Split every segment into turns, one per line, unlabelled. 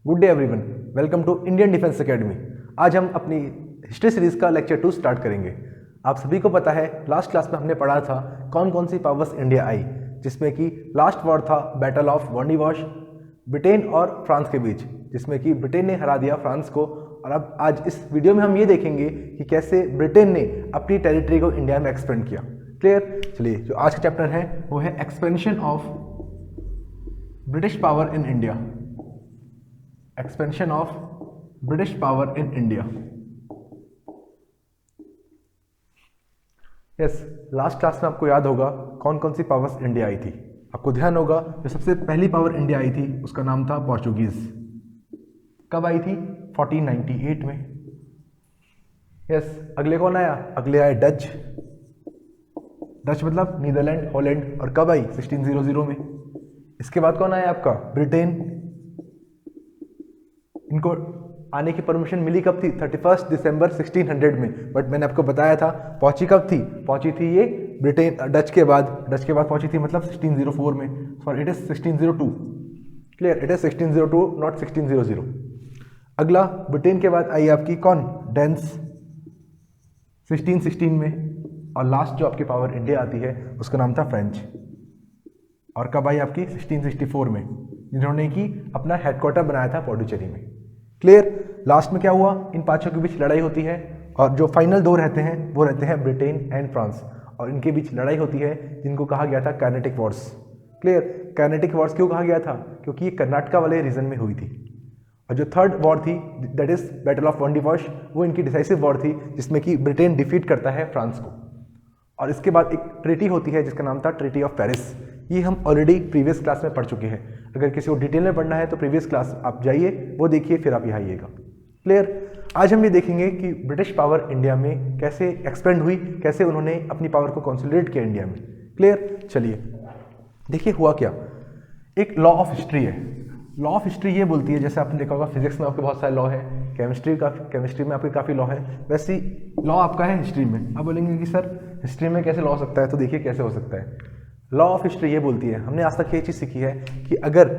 Good day everyone, welcome to Indian defence academy. आज हम अपनी हिस्ट्री सीरीज का लेक्चर 2 स्टार्ट करेंगे। आप सभी को पता है लास्ट क्लास में हमने पढ़ा था कौन कौन सी पावर्स इंडिया आई, जिसमें कि लास्ट वॉर था बैटल ऑफ वॉन्डीवॉश ब्रिटेन और फ्रांस के बीच, जिसमें कि ब्रिटेन ने हरा दिया फ्रांस को। और अब आज इस वीडियो में हम ये देखेंगे कि कैसे ब्रिटेन ने अपनी टेरिटरी को इंडिया में एक्सपेंड किया। क्लियर? चलिए, जो आज का चैप्टर है वो है expansion of British power in India. Expansion of British power in India. Yes, last class में आपको याद होगा कौन कौन सी पावर्स इंडिया आई थी। आपको ध्यान होगा जो सबसे पहली पावर इंडिया आई थी उसका नाम था पोर्चुगीज। कब आई थी? 1498 में। यस, अगले कौन आया? अगले आए डच। डच मतलब नीदरलैंड, हॉलैंड। और कब आई? 1600 में। इसके बाद कौन आया आपका? ब्रिटेन। इनको आने की परमिशन मिली कब थी? 31 दिसंबर 1600 में। बट मैंने आपको बताया था पहुंची कब थी? पहुंची थी ये ब्रिटेन डच के बाद पहुंची थी, मतलब 1604 में। Sorry, it is 1602। Clear? It is 1602 not 1600। अगला ब्रिटेन के बाद आई आपकी कौन? डेंस, 1616 में। और लास्ट जो आपकी पावर इंडिया आती है उसका नाम था फ्रेंच। और कब आई आपकी? 1664 में, जिन्होंने कि अपना हेडक्वार्टर बनाया था पौडुचेरी में। क्लियर? लास्ट में क्या हुआ? इन पांचों के बीच लड़ाई होती है और जो फाइनल दो रहते हैं वो रहते हैं ब्रिटेन एंड फ्रांस, और इनके बीच लड़ाई होती है जिनको कहा गया था Carnatic Wars. Clear? Carnatic Wars क्यों कहा गया था? क्योंकि ये कर्नाटका वाले रीजन में हुई थी। और जो थर्ड वॉर थी दैट इज बैटल ऑफ वॉन्डीवॉश, वो इनकी डिसाइसिव वॉर थी जिसमें कि ब्रिटेन डिफीट करता है फ्रांस को। और इसके बाद एक ट्रीटी होती है जिसका नाम था ट्रीटी ऑफ पेरिस। ये हम ऑलरेडी प्रीवियस क्लास में पढ़ चुके हैं। अगर किसी को डिटेल में पढ़ना है तो प्रीवियस क्लास आप जाइए, वो देखिए, फिर आप यहाँ आइएगा। क्लियर? आज हम ये देखेंगे कि ब्रिटिश पावर इंडिया में कैसे एक्सपेंड हुई, कैसे उन्होंने अपनी पावर को कंसोलिडेट किया इंडिया में। क्लियर? चलिए देखिए हुआ क्या। एक लॉ ऑफ हिस्ट्री है। लॉ ऑफ हिस्ट्री ये बोलती है, जैसे आपने देखा होगा फिजिक्स में आपके बहुत सारे लॉ है, केमिस्ट्री में आपके काफ़ी लॉ है, वैसे लॉ आपका है हिस्ट्री में। आप बोलेंगे कि सर हिस्ट्री में कैसे लॉ हो सकता है? तो देखिए कैसे हो सकता है। लॉ ऑफ हिस्ट्री ये बोलती है, हमने आज तक ये चीज़ सीखी है कि अगर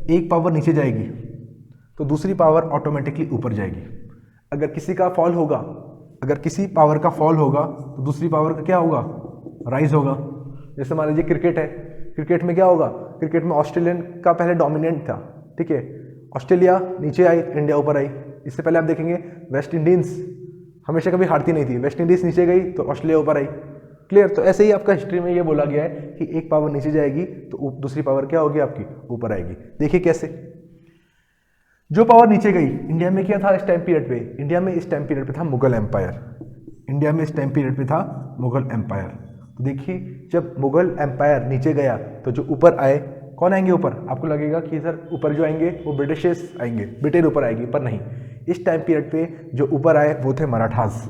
एक पावर नीचे जाएगी तो दूसरी पावर ऑटोमेटिकली ऊपर जाएगी। अगर किसी का फॉल होगा, अगर किसी पावर का फॉल होगा तो दूसरी पावर का क्या होगा? राइज होगा। जैसे मान लीजिए क्रिकेट है, क्रिकेट में क्या होगा? क्रिकेट में ऑस्ट्रेलियन का पहले डोमिनेंट था, ठीक है, ऑस्ट्रेलिया नीचे आई, इंडिया ऊपर आई। इससे पहले आप देखेंगे वेस्ट इंडीज हमेशा कभी हारती नहीं थी, वेस्ट इंडीज नीचे गई तो ऑस्ट्रेलिया ऊपर आई। क्लियर? तो ऐसे ही आपका हिस्ट्री में ये बोला गया है कि एक पावर नीचे जाएगी तो दूसरी पावर क्या होगी आपकी? ऊपर आएगी। देखिए कैसे। जो पावर नीचे गई, इंडिया में क्या था इस टाइम पीरियड पे? इंडिया में इस टाइम पीरियड पे था मुगल एम्पायर। इंडिया में इस टाइम पीरियड पे था मुगल एम्पायर। तो देखिए जब मुगल एम्पायर नीचे गया तो जो ऊपर आए, कौन आएंगे ऊपर? आपको लगेगा कि सर ऊपर जो आएंगे वो ब्रिटिशर्स आएंगे, ब्रिटेन ऊपर आएगी, पर नहीं। इस टाइम पीरियड पे जो ऊपर आए वो थे मराठास।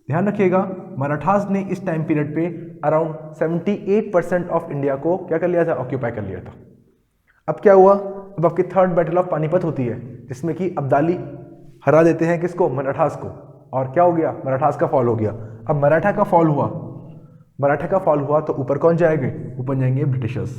ध्यान रखिएगा, मराठास ने इस टाइम पीरियड पे अराउंड 78% ऑफ इंडिया को क्या कर लिया था? ऑक्यूपाई कर लिया था। अब क्या हुआ? अब आपकी थर्ड बैटल ऑफ पानीपत होती है, जिसमें कि अब्दाली हरा देते हैं किसको? मराठास को। और क्या हो गया? मराठास का फॉल हो गया। अब मराठा का फॉल हुआ तो ऊपर कौन जाएंगे? ऊपर जाएंगे ब्रिटिशर्स।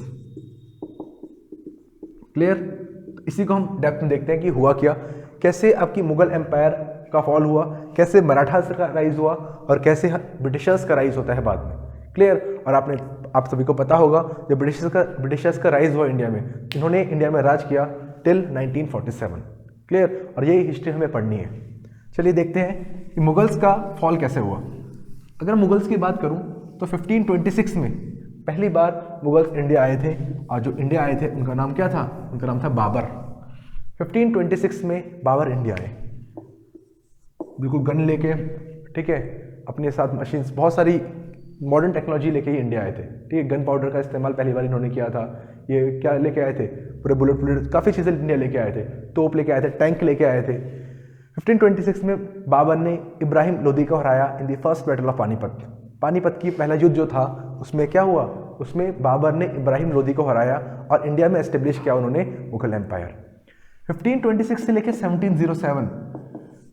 क्लियर? इसी को हम डेप्थ में देखते हैं कि हुआ क्या, कैसे आपकी मुगल एम्पायर का फॉल हुआ, कैसे मराठास का राइज हुआ और कैसे ब्रिटिशर्स का राइज होता है बाद में। क्लियर? और आप सभी को पता होगा जब ब्रिटिशर्स का राइज हुआ इंडिया में, इन्होंने इंडिया में राज किया टिल 1947। क्लियर? और यही हिस्ट्री हमें पढ़नी है। चलिए देखते हैं कि मुगल्स का फॉल कैसे हुआ। अगर मुगल्स की बात करूं तो 1526 में पहली बार मुगल्स इंडिया आए थे, और जो इंडिया आए थे उनका नाम क्या था? उनका नाम था बाबर। 1526 में बाबर इंडिया आए, बिल्कुल गन लेके, ठीक है, अपने साथ मशीन्स, बहुत सारी मॉडर्न टेक्नोलॉजी लेके ही इंडिया आए थे। ठीक है, गन पाउडर का इस्तेमाल पहली बार इन्होंने किया था। ये क्या लेके आए थे? पूरे बुलेट काफ़ी चीज़ें इंडिया लेके आए थे, तोप लेके आए थे, टैंक लेके आए थे। 1526 में बाबर ने इब्राहिम लोदी को हराया in the first battle of Panipat. Panipat की पहला युद्ध जो था उसमें क्या हुआ? उसमें बाबर ने इब्राहिम लोदी को हराया और इंडिया में एस्टेब्लिश किया उन्होंने मुगल एम्पायर। 1526 से लेकर 1707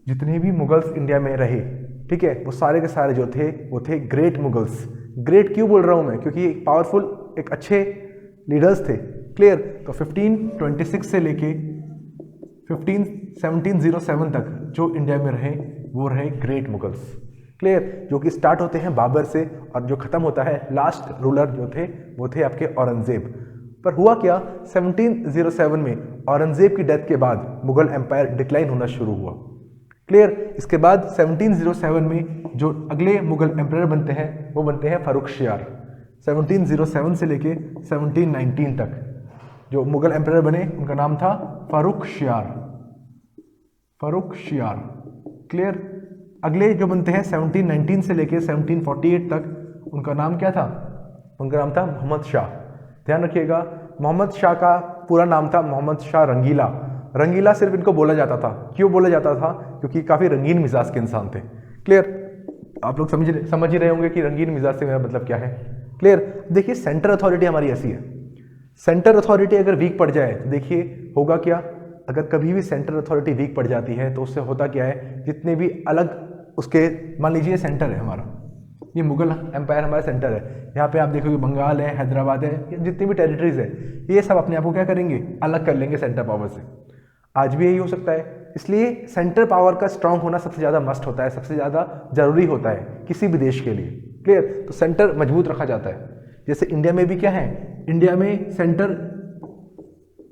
जितने भी मुगल्स इंडिया में रहे, ठीक है, वो सारे के सारे जो थे वो थे ग्रेट मुगल्स। ग्रेट क्यों बोल रहा हूँ मैं? क्योंकि एक पावरफुल, एक अच्छे लीडर्स थे। क्लियर? तो 1526 से लेके 1707 तक जो इंडिया में रहे वो रहे ग्रेट मुगल्स। क्लियर, जो कि स्टार्ट होते हैं बाबर से और जो खत्म होता है लास्ट रूलर जो थे वो थे आपके औरंगजेब। पर हुआ क्या, 1707 में औरंगजेब की डेथ के बाद मुगल एम्पायर डिक्लाइन होना शुरू हुआ। क्लियर, इसके बाद 1707 में जो अगले मुगल एम्पायर बनते हैं वो बनते हैं फारुखशियार। 1707 से लेके 1719 तक जो मुगल एम्पायर बने उनका नाम था फारुखशियार। फारुखशियार। क्लियर, अगले जो बनते हैं 1719 से लेके 1748 तक उनका नाम क्या था, उनका नाम था मोहम्मद शाह। ध्यान रखिएगा, मोहम्मद शाह का पूरा नाम था मोहम्मद शाह रंगीला। रंगीला सिर्फ इनको बोला जाता था, क्यों बोला जाता था, क्योंकि काफ़ी रंगीन मिजाज के इंसान थे। क्लियर, आप लोग समझ ही रहे होंगे कि रंगीन मिजाज से मेरा मतलब क्या है। क्लियर, देखिए सेंट्रल अथॉरिटी हमारी ऐसी है, सेंट्रल अथॉरिटी अगर वीक पड़ जाए तो देखिए होगा क्या, अगर कभी भी सेंट्रल अथॉरिटी वीक पड़ जाती है तो उससे होता क्या है, जितने भी अलग उसके, मान लीजिए सेंटर है हमारा, ये मुगल एम्पायर हमारा सेंटर है, यहाँ पे आप देखोगे बंगाल है, हैदराबाद है, जितनी भी टेरिटरीज है ये सब अपने आप को क्या करेंगे, अलग कर लेंगे सेंटर पावर से। आज भी यही हो सकता है, इसलिए सेंट्रल पावर का स्ट्रांग होना सबसे ज़्यादा मस्ट होता है, सबसे ज़्यादा जरूरी होता है किसी भी देश के लिए। क्लियर, तो सेंटर मजबूत रखा जाता है। जैसे इंडिया में भी क्या है, इंडिया में सेंटर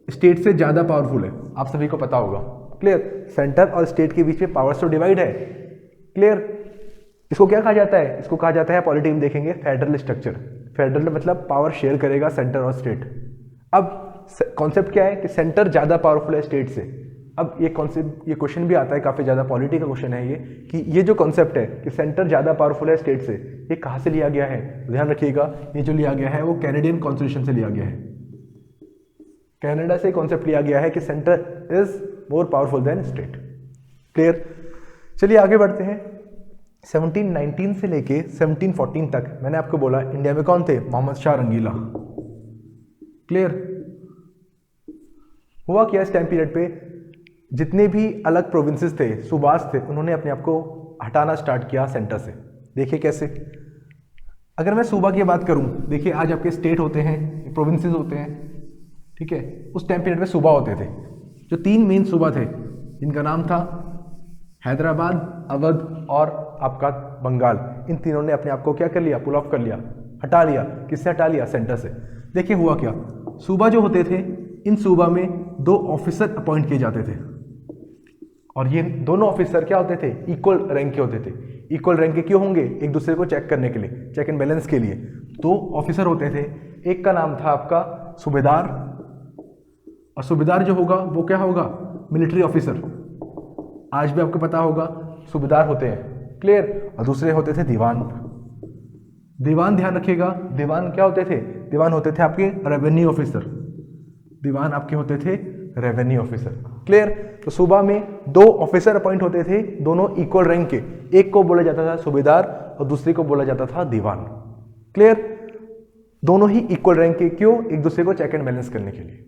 स्टेट से ज़्यादा पावरफुल है, आप सभी को पता होगा। क्लियर, सेंटर और स्टेट के बीच में पावर्स तो डिवाइड है। क्लियर, इसको क्या कहा जाता है, इसको कहा जाता है पॉलिटी में देखेंगे फेडरल स्ट्रक्चर। फेडरल मतलब पावर शेयर करेगा सेंटर और स्टेट। अब कॉन्सेप्ट क्या है कि सेंटर ज़्यादा पावरफुल है स्टेट से। अब ये कॉन्सेप्ट, ये क्वेश्चन भी आता है, काफ़ी ज़्यादा पॉलिटी का क्वेश्चन है ये, कि ये जो कॉन्सेप्ट है कि सेंटर ज़्यादा पावरफुल है स्टेट से, ये कहाँ से लिया गया है। ध्यान रखिएगा, ये जो लिया गया है वो कैनेडियन कॉन्स्टिट्यूशन से लिया गया है। कनाडा से कॉन्सेप्ट लिया गया है कि centre is more powerful than state. Clear, चलिए आगे बढ़ते हैं। 1719 से लेके 1714 तक मैंने आपको बोला इंडिया में कौन थे, मोहम्मद शाह रंगीला। क्लियर, हुआ क्या इस टाइम पीरियड पे, जितने भी अलग प्रोविंसेस थे, सूबास थे, उन्होंने अपने आप को हटाना स्टार्ट किया सेंटर से। देखिए कैसे, अगर मैं सूबा की बात करूं, देखिए आज आपके स्टेट होते हैं, प्रोविंसेस होते हैं, ठीक है, उस टाइम पीरियड में सूबा होते थे। जो 3 मेन सूबा थे जिनका नाम था हैदराबाद, अवध और आपका बंगाल, इन तीनों ने अपने आप को क्या कर लिया, पुल ऑफ कर लिया, हटा लिया। किससे हटा लिया, सेंटर से। देखिए हुआ क्या, सूबा जो होते थे, इन सूबा में 2 ऑफिसर अपॉइंट किए जाते थे, और ये दोनों ऑफिसर क्या होते थे, इक्वल रैंक के होते थे। इक्वल रैंक के क्यों होंगे, एक दूसरे को चेक करने के लिए, चेक एंड बैलेंस के लिए। 2 ऑफिसर होते थे, एक का नाम था आपका सूबेदार, और सूबेदार जो होगा वो क्या होगा, मिलिट्री ऑफिसर। आज भी आपको पता होगा सूबेदार होते हैं। क्लियर, और दूसरे होते थे दीवान। दीवान ध्यान रखिएगा, दीवान क्या होते थे, दीवान होते थे आपके रेवेन्यू ऑफिसर। दीवान आपके होते थे रेवेन्यू ऑफिसर। क्लियर, तो सूबा में 2 ऑफिसर अपॉइंट होते थे, दोनों इक्वल रैंक के, एक को बोला जाता था सूबेदार और दूसरे को बोला जाता था दीवान। क्लियर, दोनों ही इक्वल रैंक के, क्यों, एक दूसरे को चेक एंड बैलेंस करने के लिए।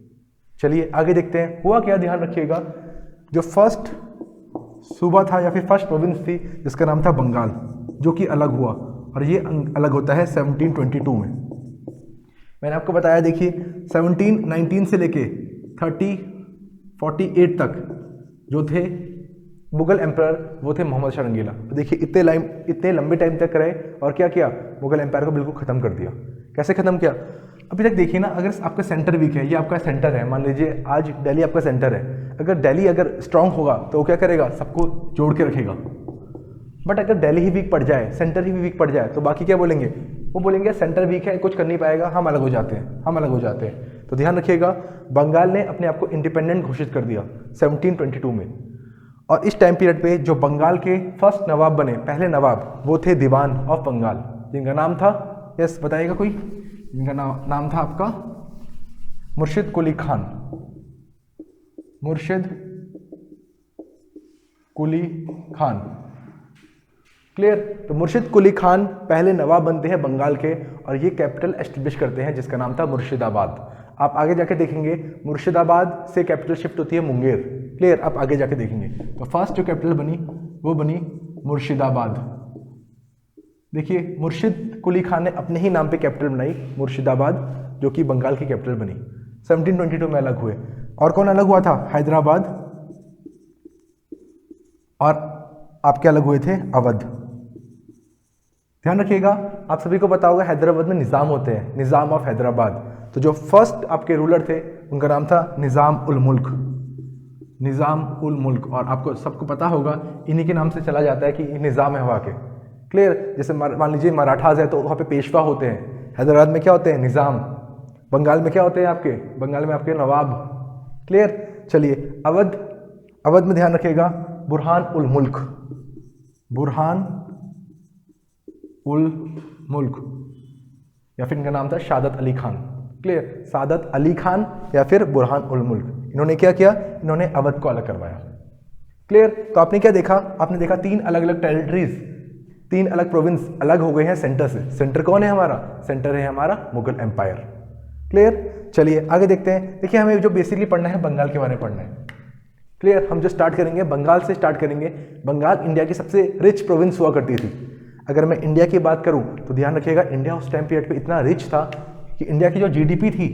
चलिए आगे देखते हैं हुआ क्या। ध्यान रखिएगा, जो फर्स्ट सूबा था या फिर फर्स्ट प्रोविंस थी जिसका नाम था बंगाल, जो कि अलग हुआ, और ये अलग होता है 1722 में। मैंने आपको बताया, देखिए 1719 से लेके 3048 तक जो थे मुगल एम्पायर वो थे मोहम्मद शाह रंगीला। देखिए इतने लंबे टाइम तक रहे और क्या किया, मुगल एम्पायर को बिल्कुल खत्म कर दिया। कैसे खत्म किया, अभी तक देखिए ना, अगर आपका सेंटर वीक है, ये आपका सेंटर है, मान लीजिए आज दिल्ली आपका सेंटर है, अगर दिल्ली अगर स्ट्रांग होगा तो वो क्या करेगा, सबको जोड़ के रखेगा। बट अगर दिल्ली ही वीक पड़ जाए, सेंटर ही वीक पड़ जाए, तो बाकी क्या बोलेंगे, वो बोलेंगे सेंटर वीक है, कुछ कर नहीं पाएगा, हम अलग हो जाते हैं, हम अलग हो जाते हैं। तो ध्यान रखिएगा, बंगाल ने अपने आप को इंडिपेंडेंट घोषित कर दिया 1722 में। और इस टाइम पीरियड पे जो बंगाल के फर्स्ट नवाब बने, पहले नवाब, वो थे दीवान ऑफ बंगाल, जिनका नाम था, यस बताइएगा कोई, जिनका नाम था आपका मुर्शिद कुली खान। मुर्शिद कुली खान। क्लियर, तो मुर्शिद कुली खान पहले नवाब बनते हैं बंगाल के, और ये कैपिटल एस्टेब्लिश करते हैं जिसका नाम था मुर्शिदाबाद। आप आगे जाके देखेंगे मुर्शिदाबाद से कैपिटल शिफ्ट होती है मुंगेर। क्लियर, आप आगे जाके देखेंगे। तो फर्स्ट जो कैपिटल बनी वो बनी मुर्शिदाबाद। देखिए मुर्शिद कुली खान ने अपने ही नाम पे कैपिटल बनाई मुर्शिदाबाद, जो कि बंगाल की कैपिटल बनी। 1722 में अलग हुए। और कौन अलग हुआ था, हैदराबाद और आपके अलग हुए थे अवध। ध्यान रखिएगा, आप सभी को पता होगा हैदराबाद में निज़ाम होते हैं, निज़ाम ऑफ हैदराबाद। तो जो फर्स्ट आपके रूलर थे उनका नाम था निज़ाम उल मुल्क, निज़ाम उल मुल्क। और आपको सबको पता होगा इन्हीं के नाम से चला जाता है कि निज़ाम है वहाँ के। क्लियर। जैसे मान लीजिए मराठाज है तो वहाँ पे पेशवा होते हैं, हैदराबाद में क्या होते हैं, निज़ाम। बंगाल में क्या होते हैं आपके, बंगाल में आपके नवाब। क्लियर। चलिए अवध, अवध में ध्यान रखिएगा बुरहान उल मुल्क, बुरहान उल मुल्क, या फिर इनका नाम था सादत अली खान। क्लियर। सादत अली खान या फिर बुरहान उल मुल्क। इन्होंने क्या किया, इन्होंने अवध को अलग करवाया। क्लियर। तो आपने क्या देखा, आपने देखा तीन अलग अलग टेरिटरीज, तीन अलग प्रोविंस अलग हो गए हैं सेंटर से। सेंटर कौन है हमारा, सेंटर है हमारा मुगल एम्पायर। क्लियर। चलिए आगे देखते हैं। देखिए हमें जो बेसिकली पढ़ना है बंगाल के बारे में पढ़ना है। क्लियर। हम जो स्टार्ट करेंगे बंगाल से स्टार्ट करेंगे। बंगाल इंडिया की सबसे रिच प्रोविंस हुआ करती थी। अगर मैं इंडिया की बात करूं तो ध्यान रखिएगा इंडिया उस टाइम पीरियड पे इतना रिच था कि इंडिया की जो जीडीपी थी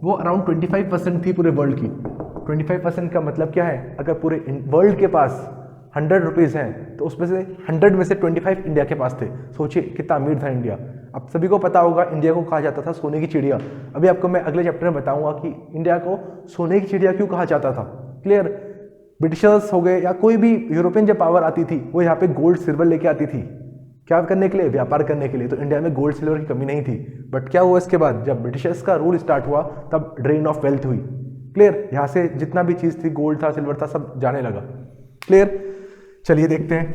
वो अराउंड 25% थी पूरे वर्ल्ड की। 25% का मतलब क्या है, अगर पूरे वर्ल्ड के पास 100 रुपीज़ हैं तो उसमें से 100 में से 25 इंडिया के पास थे। सोचिए कितना अमीर था इंडिया। अब सभी को पता होगा इंडिया को कहा जाता था सोने की चिड़िया। अभी आपको मैं अगले चैप्टर में बताऊंगा कि इंडिया को सोने की चिड़िया क्यों कहा जाता था। क्लियर। ब्रिटिशर्स हो गए या कोई भी यूरोपियन जब पावर आती थी वो यहाँ पे गोल्ड सिल्वर लेके आती थी, क्या करने के लिए, व्यापार करने के लिए। तो इंडिया में गोल्ड सिल्वर की कमी नहीं थी। बट क्या हुआ इसके बाद, जब ब्रिटिशर्स का रूल स्टार्ट हुआ तब ड्रेन ऑफ वेल्थ हुई। क्लियर। यहाँ से जितना भी चीज़ थी, गोल्ड था, सिल्वर था, सब जाने लगा। क्लियर। चलिए देखते हैं।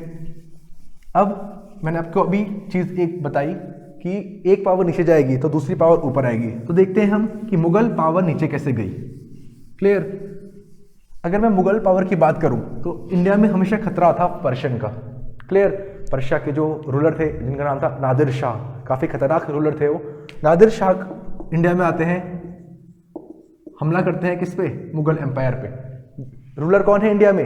अब मैंने आपको अभी चीज़ एक बताई कि एक पावर नीचे जाएगी तो दूसरी पावर ऊपर आएगी। तो देखते हैं हम कि मुगल पावर नीचे कैसे गई। क्लियर। अगर मैं मुगल पावर की बात करूं तो इंडिया में हमेशा खतरा था पर्शियन का। क्लियर। पर्शिया के जो रूलर थे जिनका नाम था नादिर शाह, काफ़ी खतरनाक रूलर थे वो। नादिर शाह इंडिया में आते हैं, हमला करते हैं किस पे, मुगल एम्पायर पे। रूलर कौन है इंडिया में,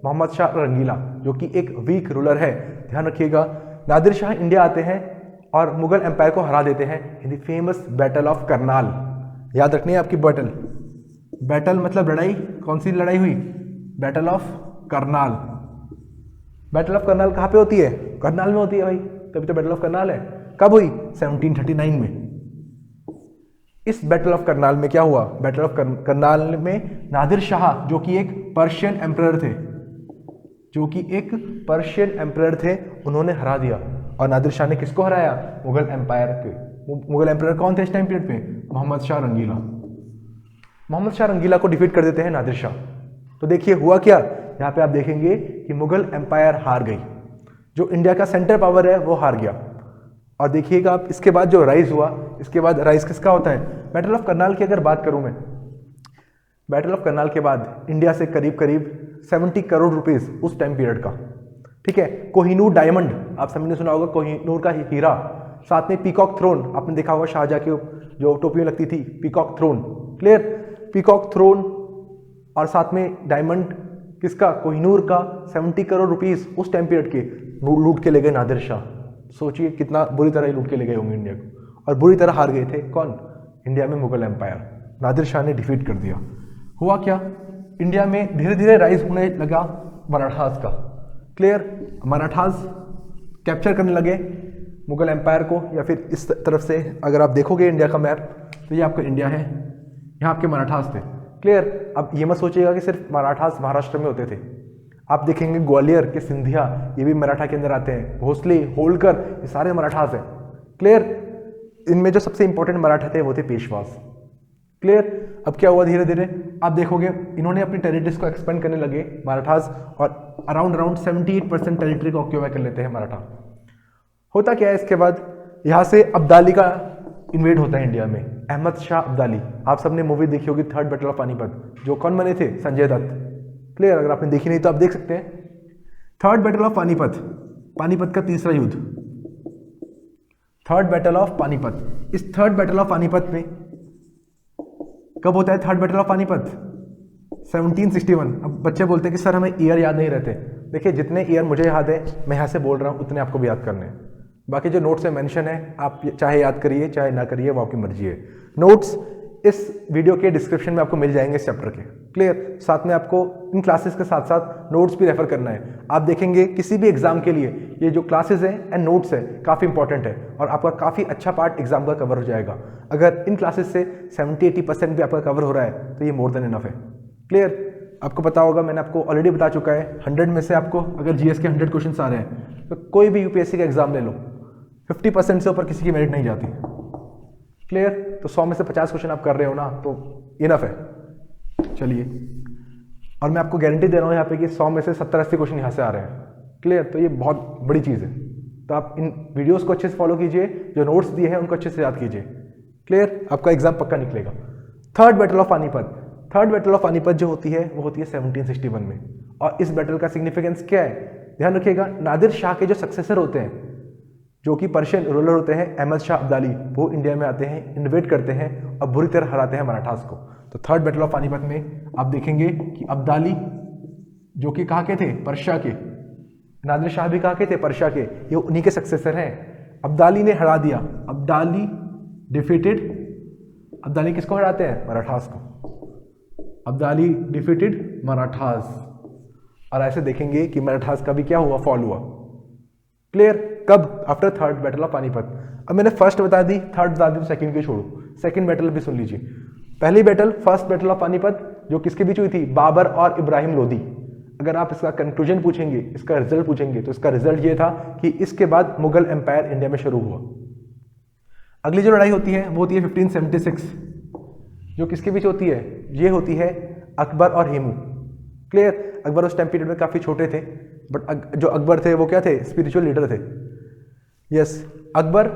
मोहम्मद शाह रंगीला, जो कि एक वीक रूलर है। ध्यान रखिएगा नादिर शाह इंडिया आते हैं और मुगल एम्पायर को हरा देते हैं in the famous battle of Karnal. याद रखनी है आपकी बैटल, बैटल मतलब लड़ाई, कौन सी लड़ाई हुई, battle of Karnal. Battle of Karnal कहाँ पे होती है, करनाल में होती है भाई, तभी तो बैटल ऑफ करनाल है। कब हुई, 1739 में। इस बैटल ऑफ करनाल में क्या हुआ, बैटल ऑफ करनाल में नादिर शाह जो कि एक पर्शियन एम्परर थे, जो कि एक पर्शियन एम्परर थे, उन्होंने हरा दिया। और नादिर शाह ने किसको हराया, मुगल एम्पायर के। मुगल एम्परर कौन थे इस टाइम पीरियड पे, मोहम्मद शाह रंगीला। मोहम्मद शाह रंगीला को डिफीट कर देते हैं नादिर शाह। तो देखिए हुआ क्या, यहाँ पे आप देखेंगे कि मुगल एम्पायर हार गई, जो इंडिया का सेंटर पावर है वो हार गया। और देखिएगा आप इसके बाद जो राइज हुआ, इसके बाद राइज किसका होता है, बैटल ऑफ करनाल की अगर बात करूं मैं, बैटल ऑफ करनाल के बाद इंडिया से करीब करीब 70 करोड़ रुपीस उस टाइम पीरियड का, ठीक है। कोहिनूर डायमंड, आप सभी ने सुना होगा कोहिनूर का हीरा, साथ में पीकॉक थ्रोन, आपने देखा होगा शाहजहां की जो टोपी में लगती थी peacock throne. Clear. Peacock throne और साथ में डायमंड किसका, कोहिनूर का, 70 करोड़ रुपीस उस टाइम पीरियड के लूट के ले गए नादिर शाह। सोचिए कितना बुरी तरह लूट के ले गए होंगे इंडिया को, और बुरी तरह हार गए थे कौन, इंडिया में मुगल एम्पायर। नादिर शाह ने डिफीट कर दिया। हुआ क्या, इंडिया में धीरे धीरे राइज होने लगा मराठास का। क्लियर। मराठास कैप्चर करने लगे मुगल एम्पायर को, या फिर इस तरफ से अगर आप देखोगे इंडिया का मैप तो ये आपका इंडिया है, यहाँ आपके मराठास थे। क्लियर। अब ये मत सोचिएगा कि सिर्फ मराठास महाराष्ट्र में होते थे, आप देखेंगे ग्वालियर के सिंधिया ये भी मराठा के अंदर आते हैं, भोसले, होलकर, ये सारे मराठास हैं। क्लियर। इनमें जो सबसे इंपॉर्टेंट मराठा थे वो थे पेशवास। क्लियर। अब क्या हुआ, धीरे धीरे आप देखोगे इन्होंने अपनी टेरिटरीज को एक्सपेंड करने लगे मराठास, और अराउंड 78% टेरिटरी को ऑक्यूपाई कर लेते हैं मराठा। होता क्या है इसके बाद, यहाँ से अब्दाली का इन्वेड होता है इंडिया में, अहमद शाह अब्दाली। आप सबने मूवी देखी होगी थर्ड बैटल ऑफ पानीपत, जो कौन बने थे, संजय दत्त। क्लियर। अगर आपने देखी नहीं तो आप देख सकते हैं। Third battle of Panipat, Panipat का तीसरा युद्ध, थर्ड बैटल ऑफ पानीपत। इस थर्ड बैटल ऑफ पानीपत में कब होता है थर्ड बैटल ऑफ पानीपत, 1761। अब बच्चे बोलते हैं कि सर हमें ईयर याद नहीं रहते। देखिए जितने ईयर मुझे याद है मैं यहाँ से बोल रहा हूँ उतने आपको भी याद करने हैं, बाकी जो नोट्स में मेंशन है आप चाहे याद करिए चाहे ना करिए, वो आपकी मर्जी है। नोट्स इस वीडियो के डिस्क्रिप्शन में आपको मिल जाएंगे इस चैप्टर के। क्लियर। साथ में आपको इन क्लासेस के साथ साथ नोट्स भी रेफर करना है। आप देखेंगे किसी भी एग्जाम के लिए ये जो क्लासेस हैं एंड नोट्स है काफ़ी इंपॉर्टेंट है और आपका काफ़ी अच्छा पार्ट एग्जाम का कवर हो जाएगा। अगर इन क्लासेस से 70-80% भी आपका कवर हो रहा है तो ये मोर देन इनफ है। क्लियर। आपको पता होगा, मैंने आपको ऑलरेडी बता चुका है, 100 में से आपको अगर जीएस के 100 क्वेश्चन आ रहे हैं तो कोई भी यूपीएससी का एग्जाम ले लो, 50% से ऊपर किसी की मेरिट नहीं जाती। क्लियर। तो 100 में से 50 क्वेश्चन आप कर रहे हो ना, तो इनफ है। चलिए, और मैं आपको गारंटी दे रहा हूँ यहाँ पे कि 100 में से 70-80 क्वेश्चन यहाँ से आ रहे हैं। क्लियर। तो ये बहुत बड़ी चीज़ है। तो आप इन वीडियोस को अच्छे से फॉलो कीजिए, जो नोट्स दिए हैं उनको अच्छे से याद कीजिए। क्लियर। आपका एग्जाम पक्का निकलेगा। Third battle of Panipat. Third battle of Panipat जो होती है वो होती है 1761 में। और इस बैटल का सिग्निफिकेंस क्या है, ध्यान रखिएगा। नादिर शाह के जो सक्सेसर होते हैं, जो कि पर्शियन रूलर होते हैं, अहमद शाह अब्दाली, वो इंडिया में आते हैं, इन्वेट करते हैं और बुरी तरह हराते हैं मराठास को। तो थर्ड बैटल ऑफ पानीपत में आप देखेंगे कि अब्दाली, जो कि कहाँ के थे, पर्शिया के, नादिर शाह भी कहाँ के थे, पर्शिया के, ये उन्हीं के सक्सेसर हैं। अब्दाली ने हरा दिया। अब्दाली डिफीटेड, अब्दाली किसको हराते हैं, मराठास को। अब्दाली डिफीटेड मराठास। और ऐसे देखेंगे कि मराठास का भी क्या हुआ, फॉल हुआ। क्लियर। कब, after third battle of Panipat. अब मैंने फर्स्ट बता दी, थर्ड बता दी, तो सेकंड की छोड़ो। सेकंड बैटल भी सुन लीजिए। पहली battle first battle of Panipat जो किसके बीच हुई थी, बाबर और इब्राहिम लोदी। अगर आप इसका कंक्लूजन पूछेंगे, इसका रिजल्ट पूछेंगे, तो इसका रिजल्ट ये था कि इसके बाद मुगल एम्पायर इंडिया में शुरू हुआ। अगली जो लड़ाई होती है वो होती है 1576, जो किसके बीच होती है, ये होती है अकबर और हेमू। क्लियर। अकबर उस टाइम पीरियड में काफ़ी छोटे थे, बट जो अकबर थे वो क्या थे, स्पिरिचुअल लीडर थे। Yes, Akbar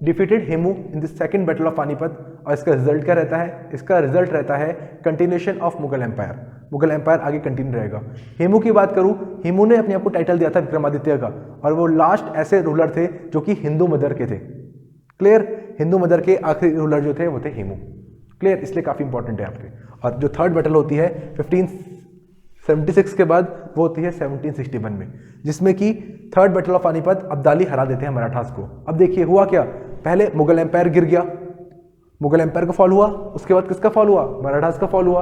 defeated Hemu in the second battle of Panipat. और इसका रिजल्ट क्या रहता है, इसका रिजल्ट रहता है continuation of Mughal empire. Mughal empire आगे कंटिन्यू रहेगा। हेमू की बात करूं, हेमू ने अपने आप को टाइटल दिया था विक्रमादित्य का, और वो लास्ट ऐसे रूलर थे जो कि हिंदू मदर के थे। क्लियर। हिंदू मदर के आखिरी रूलर जो थे वो थे हेमू। क्लियर। इसलिए काफ़ी इंपॉर्टेंट है आपके। और जो थर्ड बैटल होती है 1576 के बाद वो होती है 1761 में, जिसमें कि third battle of Panipat Abdali हरा देते हैं मराठास को। अब देखिए हुआ क्या, पहले मुगल एम्पायर गिर गया, मुगल एम्पायर का फॉल हुआ, उसके बाद किसका फॉल हुआ, मराठास का फॉल हुआ।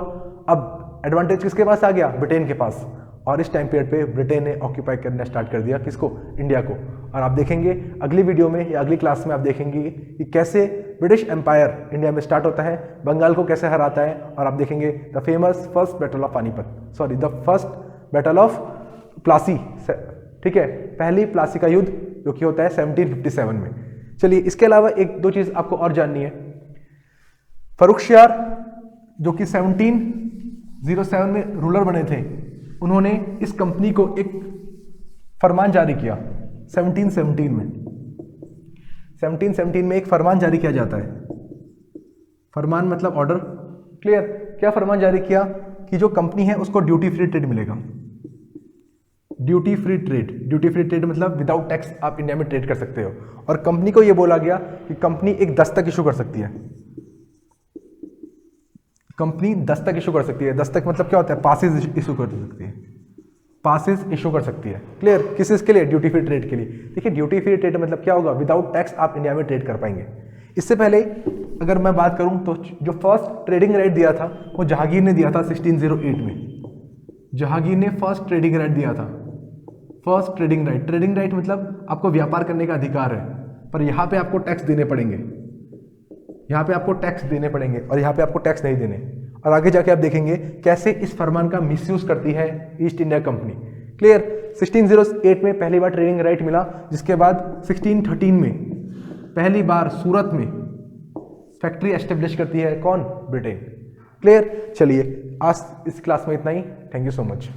अब एडवांटेज किसके पास आ गया, ब्रिटेन के पास। और इस टाइम पीरियड पे ब्रिटेन ने ऑक्यूपाई करना स्टार्ट कर दिया किसको, इंडिया को। और आप देखेंगे अगली वीडियो में या अगली क्लास में आप देखेंगे कि कैसे ब्रिटिश एम्पायर इंडिया में स्टार्ट होता है, बंगाल को कैसे हराता है। और आप देखेंगे the famous first battle of Panipat, sorry the first battle of Plassey. ठीक है, पहली प्लासी का युद्ध जो कि होता है 1757 में। चलिए, इसके अलावा एक दो चीज आपको और जाननी है। फर्रुखशियार जो कि 1707 में रूलर बने थे, उन्होंने इस कंपनी को एक फरमान जारी किया 1717 में। 1717 में एक फरमान जारी किया जाता है। फरमान मतलब ऑर्डर। क्लियर। क्या फरमान जारी किया कि जो कंपनी है उसको ड्यूटी फ्री ट्रेड मिलेगा। Duty free trade, duty free trade मतलब विदाउट टैक्स आप इंडिया में ट्रेड कर सकते हो। और कंपनी को यह बोला गया कि कंपनी एक दस्तक इशू कर सकती है। कंपनी दस्तक इशू कर सकती है। दस्तक मतलब क्या होता है, पासेज इशू कर सकती है, पासेज इशू कर सकती है। क्लियर। किस इसके लिए, ड्यूटी फ्री ट्रेड के लिए। देखिए ड्यूटी फ्री ट्रेड मतलब क्या होगा, विदाउट टैक्स आप इंडिया में ट्रेड कर पाएंगे। इससे पहले अगर मैं बात करूं तो जो फर्स्ट ट्रेडिंग राइट दिया था वो जहांगीर ने दिया था 1608 में। जहांगीर ने फर्स्ट ट्रेडिंग राइट दिया था। First trading right, trading right मतलब आपको व्यापार करने का अधिकार है, पर यहाँ पे आपको टैक्स देने पड़ेंगे, यहाँ पे आपको टैक्स देने पड़ेंगे और यहाँ पे आपको टैक्स नहीं देने। और आगे जाके आप देखेंगे कैसे इस फरमान का मिसयूज करती है ईस्ट इंडिया कंपनी। क्लियर। 1608 में पहली बार ट्रेडिंग राइट मिला, जिसके बाद 1613 में पहली बार सूरत में फैक्ट्री एस्टेब्लिश करती है कौन, ब्रिटेन। क्लियर। चलिए, आज इस क्लास में इतना ही। Thank you so much.